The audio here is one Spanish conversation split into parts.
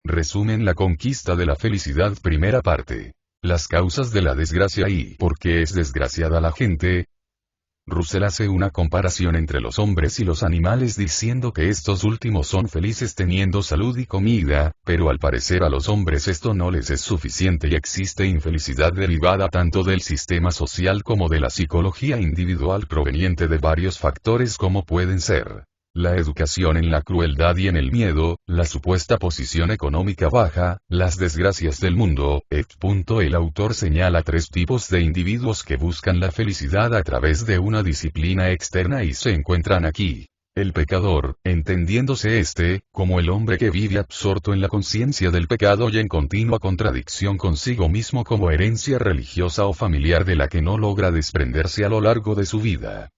Resumen: la conquista de la felicidad, primera parte. Las causas de la desgracia y ¿por qué es desgraciada la gente? Russell hace una comparación entre los hombres y los animales diciendo que estos últimos son felices teniendo salud y comida, pero al parecer a los hombres esto no les es suficiente y existe infelicidad derivada tanto del sistema social como de la psicología individual proveniente de varios factores como pueden ser la educación en la crueldad y en el miedo, la supuesta posición económica baja, las desgracias del mundo, etc. El autor señala 3 tipos de individuos que buscan la felicidad a través de una disciplina externa y se encuentran aquí. El pecador, entendiéndose como el hombre que vive absorto en la conciencia del pecado y en continua contradicción consigo mismo como herencia religiosa o familiar de la que no logra desprenderse a lo largo de su vida.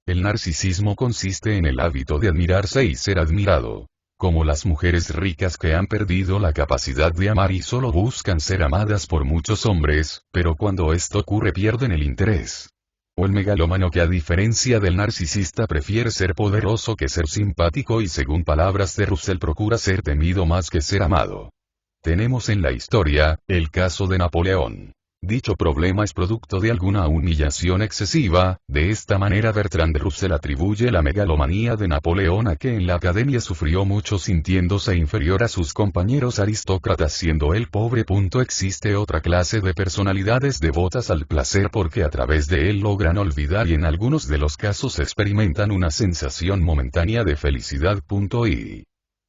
El narcisismo consiste en el hábito de admirarse y ser admirado. Como las mujeres ricas que han perdido la capacidad de amar y solo buscan ser amadas por muchos hombres, pero cuando esto ocurre pierden el interés. O el megalómano que a diferencia del narcisista prefiere ser poderoso que ser simpático y según palabras de Russell procura ser temido más que ser amado. Tenemos en la historia, el caso de Napoleón. Dicho problema es producto de alguna humillación excesiva. De esta manera Bertrand Russell atribuye la megalomanía de Napoleón a que en la academia sufrió mucho sintiéndose inferior a sus compañeros aristócratas siendo él pobre. Existe otra clase de personalidades devotas al placer porque a través de él logran olvidar y en algunos de los casos experimentan una sensación momentánea de felicidad. Y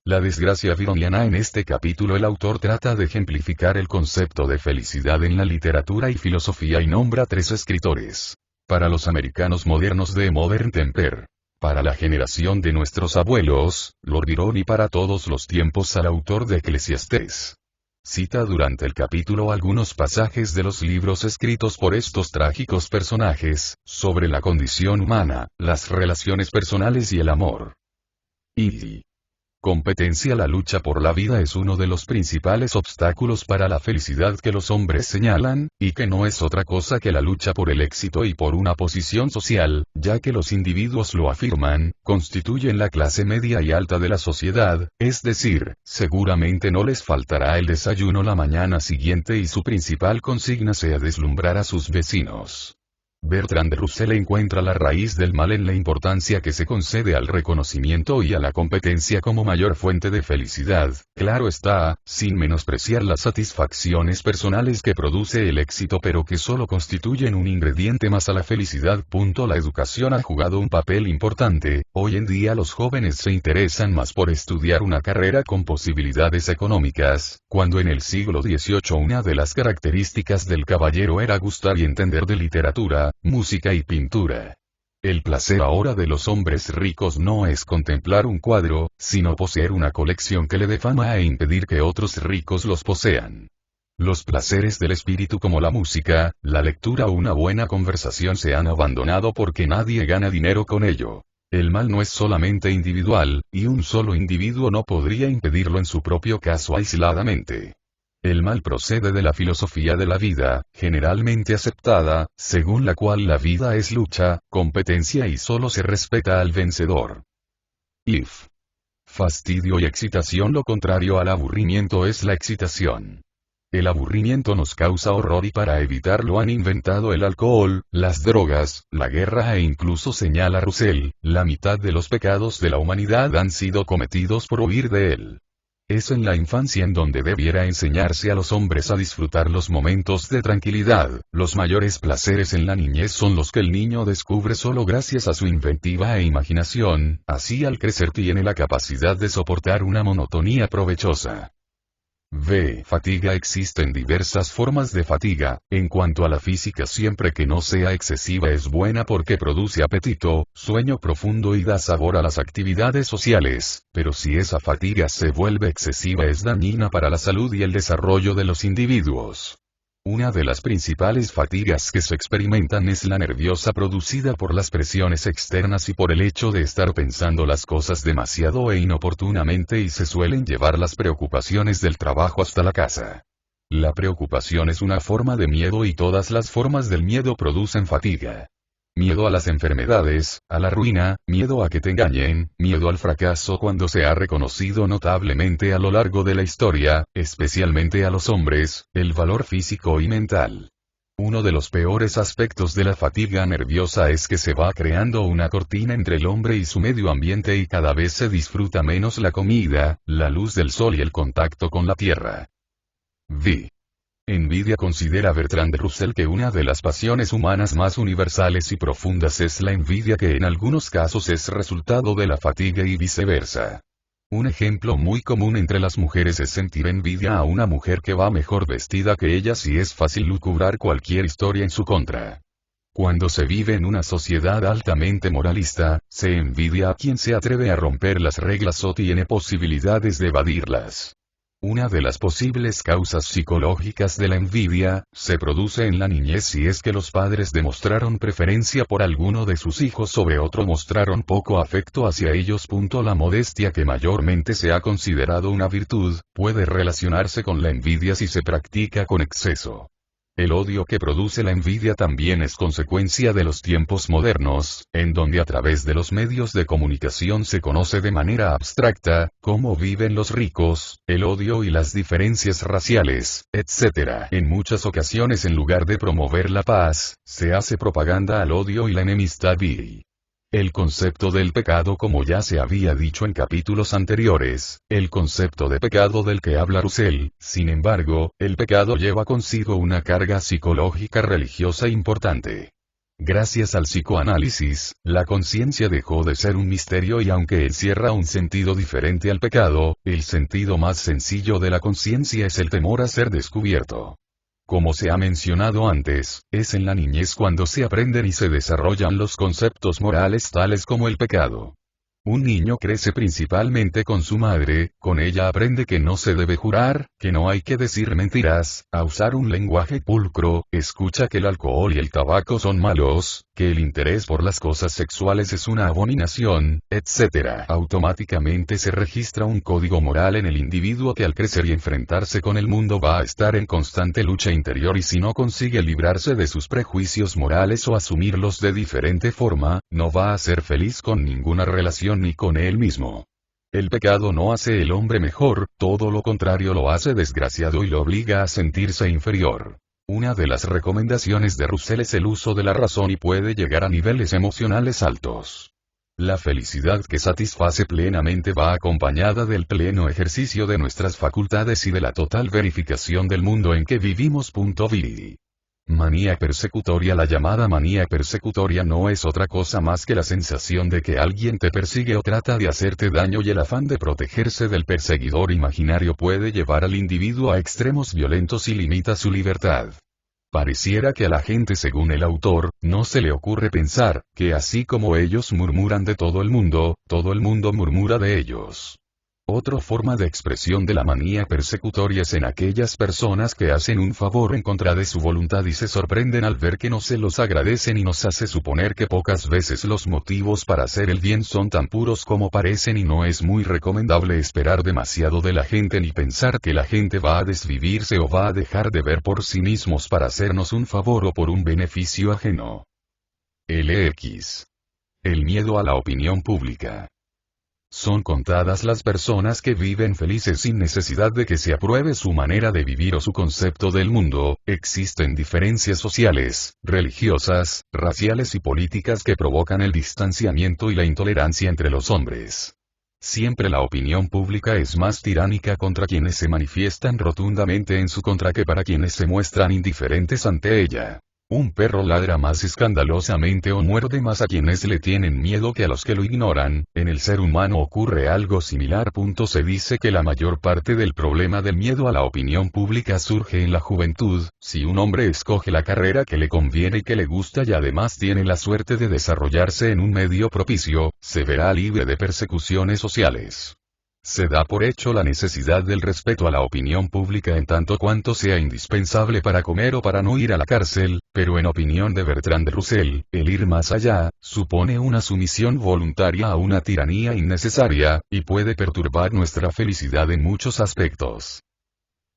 la desgracia byroniana. En este capítulo el autor trata de ejemplificar el concepto de felicidad en la literatura y filosofía y nombra 3 escritores. Para los americanos modernos de Modern Temper. Para la generación de nuestros abuelos, Lord Byron y para todos los tiempos al autor de Eclesiastés. Cita durante el capítulo algunos pasajes de los libros escritos por estos trágicos personajes, sobre la condición humana, las relaciones personales y el amor. Y competencia. La lucha por la vida es uno de los principales obstáculos para la felicidad que los hombres señalan, y que no es otra cosa que la lucha por el éxito y por una posición social, ya que los individuos lo afirman, constituyen la clase media y alta de la sociedad, es decir, seguramente no les faltará el desayuno la mañana siguiente y su principal consigna sea deslumbrar a sus vecinos. Bertrand Russell encuentra la raíz del mal en la importancia que se concede al reconocimiento y a la competencia como mayor fuente de felicidad, claro está, sin menospreciar las satisfacciones personales que produce el éxito pero que solo constituyen un ingrediente más a la felicidad. La educación ha jugado un papel importante. Hoy en día los jóvenes se interesan más por estudiar una carrera con posibilidades económicas, cuando en el siglo XVIII una de las características del caballero era gustar y entender de literatura, música y pintura. El placer ahora de los hombres ricos no es contemplar un cuadro, sino poseer una colección que le dé fama e impedir que otros ricos los posean. Los placeres del espíritu como la música, la lectura o una buena conversación se han abandonado porque nadie gana dinero con ello. El mal no es solamente individual, y un solo individuo no podría impedirlo en su propio caso aisladamente. El mal procede de la filosofía de la vida, generalmente aceptada, según la cual la vida es lucha, competencia y solo se respeta al vencedor. If fastidio y excitación. Lo contrario al aburrimiento es la excitación. El aburrimiento nos causa horror y para evitarlo han inventado el alcohol, las drogas, la guerra e incluso señala Russell, la mitad de los pecados de la humanidad han sido cometidos por huir de él. Es en la infancia en donde debiera enseñarse a los hombres a disfrutar los momentos de tranquilidad. Los mayores placeres en la niñez son los que el niño descubre solo gracias a su inventiva e imaginación, así al crecer tiene la capacidad de soportar una monotonía provechosa. Fatiga. Existen diversas formas de fatiga. En cuanto a la física, siempre que no sea excesiva es buena porque produce apetito, sueño profundo y da sabor a las actividades sociales, pero si esa fatiga se vuelve excesiva es dañina para la salud y el desarrollo de los individuos. Una de las principales fatigas que se experimentan es la nerviosa producida por las presiones externas y por el hecho de estar pensando las cosas demasiado e inoportunamente y se suelen llevar las preocupaciones del trabajo hasta la casa. La preocupación es una forma de miedo y todas las formas del miedo producen fatiga. miedo a las enfermedades, a la ruina, miedo a que te engañen, miedo al fracaso cuando se ha reconocido notablemente a lo largo de la historia, especialmente a los hombres, el valor físico y mental. Uno de los peores aspectos de la fatiga nerviosa es que se va creando una cortina entre el hombre y su medio ambiente y cada vez se disfruta menos la comida, la luz del sol y el contacto con la tierra. V. Envidia. Considera Bertrand Russell que una de las pasiones humanas más universales y profundas es la envidia, que en algunos casos es resultado de la fatiga y viceversa. Un ejemplo muy común entre las mujeres es sentir envidia a una mujer que va mejor vestida que ellas y es fácil lucubrar cualquier historia en su contra. Cuando se vive en una sociedad altamente moralista, se envidia a quien se atreve a romper las reglas o tiene posibilidades de evadirlas. Una de las posibles causas psicológicas de la envidia, se produce en la niñez si es que los padres demostraron preferencia por alguno de sus hijos sobre otro, mostraron poco afecto hacia ellos. La modestia, que mayormente se ha considerado una virtud, puede relacionarse con la envidia si se practica con exceso. El odio que produce la envidia también es consecuencia de los tiempos modernos, en donde a través de los medios de comunicación se conoce de manera abstracta cómo viven los ricos, el odio y las diferencias raciales, etc. En muchas ocasiones, en lugar de promover la paz, se hace propaganda al odio y la enemistad y el concepto del pecado. Como ya se había dicho en capítulos anteriores, el concepto de pecado del que habla Russell, sin embargo, el pecado lleva consigo una carga psicológica religiosa importante. Gracias al psicoanálisis, la conciencia dejó de ser un misterio y aunque encierra un sentido diferente al pecado, el sentido más sencillo de la conciencia es el temor a ser descubierto. Como se ha mencionado antes, es en la niñez cuando se aprenden y se desarrollan los conceptos morales tales como el pecado. Un niño crece principalmente con su madre, con ella aprende que no se debe jurar, que no hay que decir mentiras, a usar un lenguaje pulcro, escucha que el alcohol y el tabaco son malos, que el interés por las cosas sexuales es una abominación, etc. Automáticamente se registra un código moral en el individuo que al crecer y enfrentarse con el mundo va a estar en constante lucha interior y si no consigue librarse de sus prejuicios morales o asumirlos de diferente forma, no va a ser feliz con ninguna relación ni con él mismo. El pecado no hace el hombre mejor, todo lo contrario, lo hace desgraciado y lo obliga a sentirse inferior. Una de las recomendaciones de Russell es el uso de la razón y puede llegar a niveles emocionales altos. La felicidad que satisface plenamente va acompañada del pleno ejercicio de nuestras facultades y de la total verificación del mundo en que vivimos. Manía persecutoria. La llamada manía persecutoria no es otra cosa más que la sensación de que alguien te persigue o trata de hacerte daño, y el afán de protegerse del perseguidor imaginario puede llevar al individuo a extremos violentos y limita su libertad. Pareciera que a la gente, según el autor, no se le ocurre pensar que así como ellos murmuran de todo el mundo murmura de ellos. Otra forma de expresión de la manía persecutoria es en aquellas personas que hacen un favor en contra de su voluntad y se sorprenden al ver que no se los agradecen, y nos hace suponer que pocas veces los motivos para hacer el bien son tan puros como parecen, y no es muy recomendable esperar demasiado de la gente ni pensar que la gente va a desvivirse o va a dejar de ver por sí mismos para hacernos un favor o por un beneficio ajeno. LX. El miedo a la opinión pública. Son contadas las personas que viven felices sin necesidad de que se apruebe su manera de vivir o su concepto del mundo. Existen diferencias sociales, religiosas, raciales y políticas que provocan el distanciamiento y la intolerancia entre los hombres. Siempre la opinión pública es más tiránica contra quienes se manifiestan rotundamente en su contra que para quienes se muestran indiferentes ante ella. Un perro ladra más escandalosamente o muerde más a quienes le tienen miedo que a los que lo ignoran. En el ser humano ocurre algo similar. Se dice que la mayor parte del problema del miedo a la opinión pública surge en la juventud. Si un hombre escoge la carrera que le conviene y que le gusta y además tiene la suerte de desarrollarse en un medio propicio, se verá libre de persecuciones sociales. Se da por hecho la necesidad del respeto a la opinión pública en tanto cuanto sea indispensable para comer o para no ir a la cárcel, pero en opinión de Bertrand Russell, el ir más allá, supone una sumisión voluntaria a una tiranía innecesaria, y puede perturbar nuestra felicidad en muchos aspectos.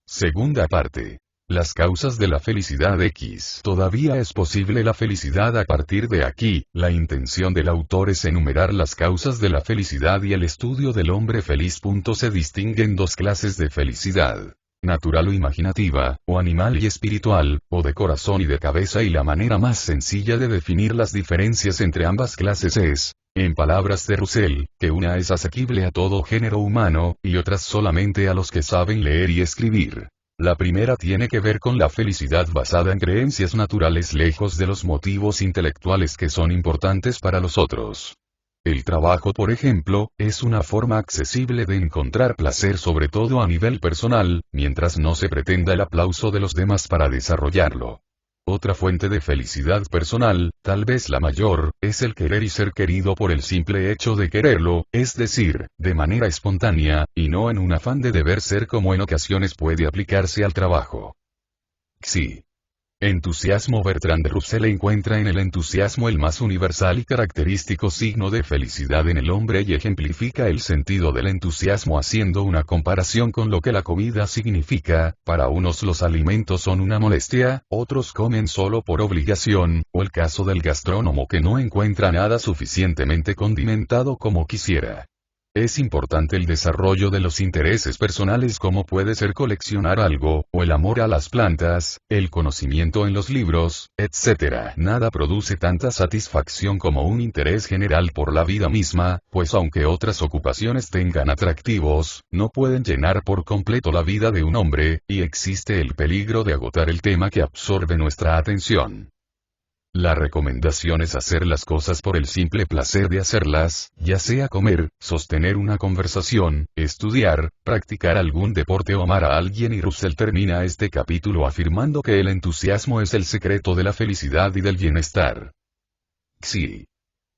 Segunda parte. Las causas de la felicidad X. Todavía es posible la felicidad a partir de aquí. La intención del autor es enumerar las causas de la felicidad y el estudio del hombre feliz. Se distinguen dos clases de felicidad: natural o imaginativa, o animal y espiritual, o de corazón y de cabeza, y la manera más sencilla de definir las diferencias entre ambas clases es, en palabras de Russell, que una es asequible a todo género humano, y otras solamente a los que saben leer y escribir. La primera tiene que ver con la felicidad basada en creencias naturales lejos de los motivos intelectuales que son importantes para los otros. El trabajo, por ejemplo, es una forma accesible de encontrar placer, sobre todo a nivel personal, mientras no se pretenda el aplauso de los demás para desarrollarlo. Otra fuente de felicidad personal, tal vez la mayor, es el querer y ser querido por el simple hecho de quererlo, es decir, de manera espontánea, y no en un afán de deber ser, como en ocasiones puede aplicarse al trabajo. Sí. Entusiasmo. Bertrand Russell encuentra en el entusiasmo el más universal y característico signo de felicidad en el hombre y ejemplifica el sentido del entusiasmo haciendo una comparación con lo que la comida significa. Para unos los alimentos son una molestia, otros comen solo por obligación, o el caso del gastrónomo que no encuentra nada suficientemente condimentado como quisiera. Es importante el desarrollo de los intereses personales, como puede ser coleccionar algo, o el amor a las plantas, el conocimiento en los libros, etc. Nada produce tanta satisfacción como un interés general por la vida misma, pues aunque otras ocupaciones tengan atractivos, no pueden llenar por completo la vida de un hombre, y existe el peligro de agotar el tema que absorbe nuestra atención. La recomendación es hacer las cosas por el simple placer de hacerlas, ya sea comer, sostener una conversación, estudiar, practicar algún deporte o amar a alguien. Y Russell termina este capítulo afirmando que el entusiasmo es el secreto de la felicidad y del bienestar. Sí.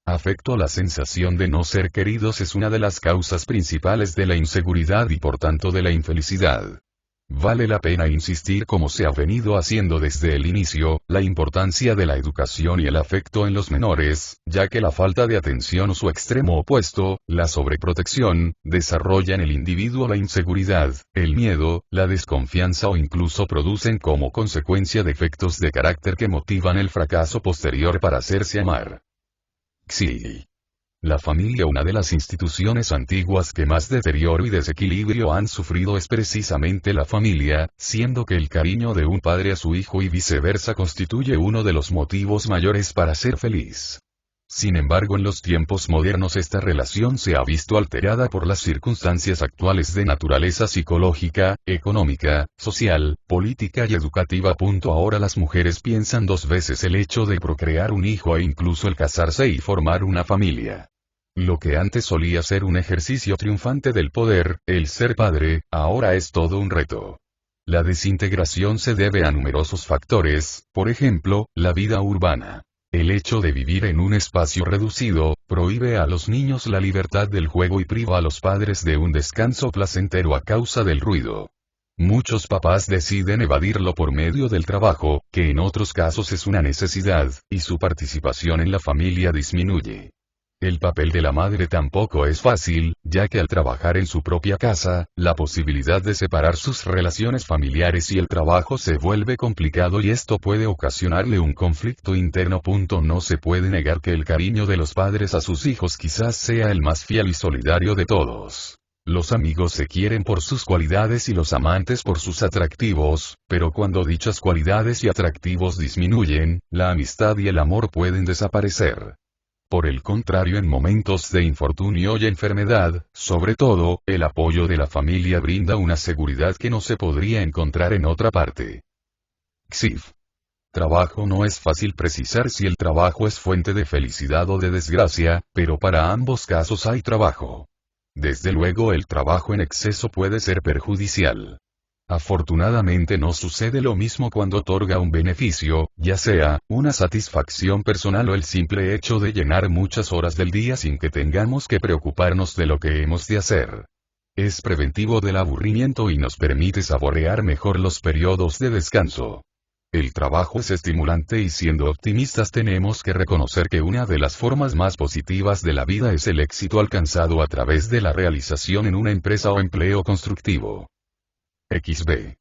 Afecto a la sensación de no ser queridos es una de las causas principales de la inseguridad y por tanto de la infelicidad. Vale la pena insistir, como se ha venido haciendo desde el inicio, la importancia de la educación y el afecto en los menores, ya que la falta de atención o su extremo opuesto, la sobreprotección, desarrolla en el individuo la inseguridad, el miedo, la desconfianza o incluso producen como consecuencia defectos de carácter que motivan el fracaso posterior para hacerse amar. Sí. La familia, una de las instituciones antiguas que más deterioro y desequilibrio han sufrido, es precisamente la familia, siendo que el cariño de un padre a su hijo y viceversa constituye uno de los motivos mayores para ser feliz. Sin embargo, en los tiempos modernos esta relación se ha visto alterada por las circunstancias actuales de naturaleza psicológica, económica, social, política y educativa. Ahora las mujeres piensan dos veces el hecho de procrear un hijo e incluso el casarse y formar una familia. Lo que antes solía ser un ejercicio triunfante del poder, el ser padre, ahora es todo un reto. La desintegración se debe a numerosos factores, por ejemplo, la vida urbana. El hecho de vivir en un espacio reducido, prohíbe a los niños la libertad del juego y priva a los padres de un descanso placentero a causa del ruido. Muchos papás deciden evadirlo por medio del trabajo, que en otros casos es una necesidad, y su participación en la familia disminuye. El papel de la madre tampoco es fácil, ya que al trabajar en su propia casa, la posibilidad de separar sus relaciones familiares y el trabajo se vuelve complicado y esto puede ocasionarle un conflicto interno. No se puede negar que el cariño de los padres a sus hijos quizás sea el más fiel y solidario de todos. Los amigos se quieren por sus cualidades y los amantes por sus atractivos, pero cuando dichas cualidades y atractivos disminuyen, la amistad y el amor pueden desaparecer. Por el contrario, en momentos de infortunio y enfermedad, sobre todo, el apoyo de la familia brinda una seguridad que no se podría encontrar en otra parte. Xif. Trabajo. No es fácil precisar si el trabajo es fuente de felicidad o de desgracia, pero para ambos casos hay trabajo. Desde luego, el trabajo en exceso puede ser perjudicial. Afortunadamente no sucede lo mismo cuando otorga un beneficio, ya sea, una satisfacción personal o el simple hecho de llenar muchas horas del día sin que tengamos que preocuparnos de lo que hemos de hacer. Es preventivo del aburrimiento y nos permite saborear mejor los periodos de descanso. El trabajo es estimulante y siendo optimistas tenemos que reconocer que una de las formas más positivas de la vida es el éxito alcanzado a través de la realización en una empresa o empleo constructivo. XB.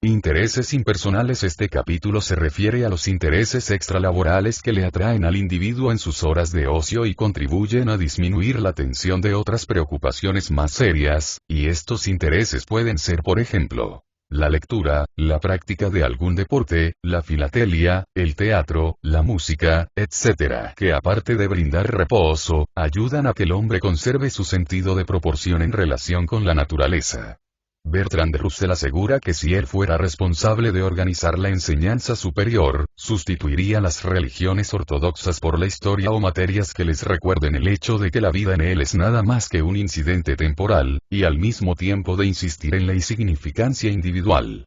Intereses impersonales. Este capítulo se refiere a los intereses extralaborales que le atraen al individuo en sus horas de ocio y contribuyen a disminuir la tensión de otras preocupaciones más serias, y estos intereses pueden ser, por ejemplo, la lectura, la práctica de algún deporte, la filatelia, el teatro, la música, etc., que aparte de brindar reposo, ayudan a que el hombre conserve su sentido de proporción en relación con la naturaleza. Bertrand Russell asegura que si él fuera responsable de organizar la enseñanza superior, sustituiría las religiones ortodoxas por la historia o materias que les recuerden el hecho de que la vida en él es nada más que un incidente temporal, y al mismo tiempo de insistir en la insignificancia individual.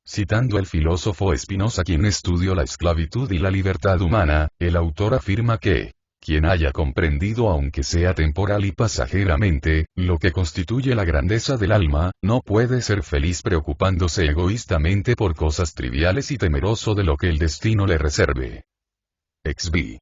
Citando al filósofo Spinoza, quien estudió la esclavitud y la libertad humana, el autor afirma que quien haya comprendido, aunque sea temporal y pasajeramente, lo que constituye la grandeza del alma, no puede ser feliz preocupándose egoístamente por cosas triviales y temeroso de lo que el destino le reserve. XB.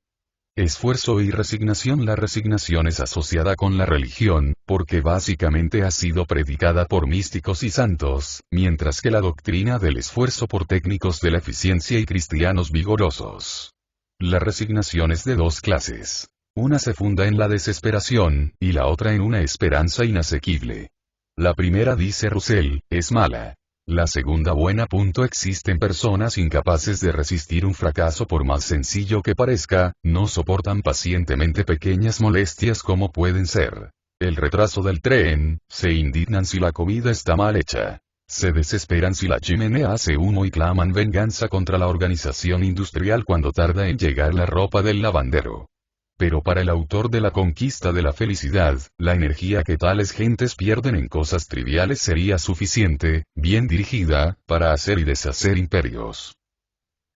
Esfuerzo y resignación. La resignación es asociada con la religión, porque básicamente ha sido predicada por místicos y santos, mientras que la doctrina del esfuerzo por técnicos de la eficiencia y cristianos vigorosos. La resignación es de dos clases. Una se funda en la desesperación, y la otra en una esperanza inasequible. La primera, dice Russell, es mala. La segunda buena. Existen personas incapaces de resistir un fracaso por más sencillo que parezca, no soportan pacientemente pequeñas molestias como pueden ser el retraso del tren, se indignan si la comida está mal hecha. Se desesperan si la chimenea hace humo y claman venganza contra la organización industrial cuando tarda en llegar la ropa del lavandero. Pero para el autor de La conquista de la felicidad, la energía que tales gentes pierden en cosas triviales sería suficiente, bien dirigida, para hacer y deshacer imperios.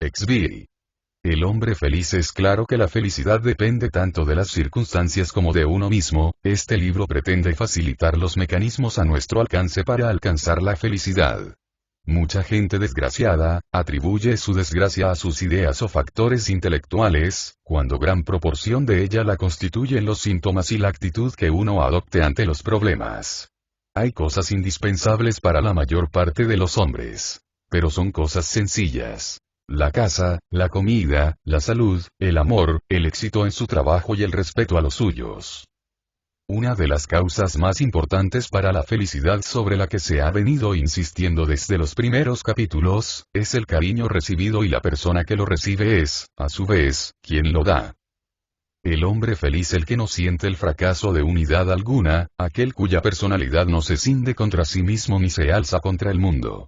XB. El hombre feliz. Es claro que la felicidad depende tanto de las circunstancias como de uno mismo. Este libro pretende facilitar los mecanismos a nuestro alcance para alcanzar la felicidad. Mucha gente desgraciada, atribuye su desgracia a sus ideas o factores intelectuales, cuando gran proporción de ella la constituyen los síntomas y la actitud que uno adopte ante los problemas. Hay cosas indispensables para la mayor parte de los hombres. Pero son cosas sencillas. La casa, la comida, la salud, el amor, el éxito en su trabajo y el respeto a los suyos. Una de las causas más importantes para la felicidad, sobre la que se ha venido insistiendo desde los primeros capítulos, es el cariño recibido, y la persona que lo recibe es, a su vez, quien lo da. El hombre feliz, el que no siente el fracaso de unidad alguna, aquel cuya personalidad no se cinde contra sí mismo ni se alza contra el mundo.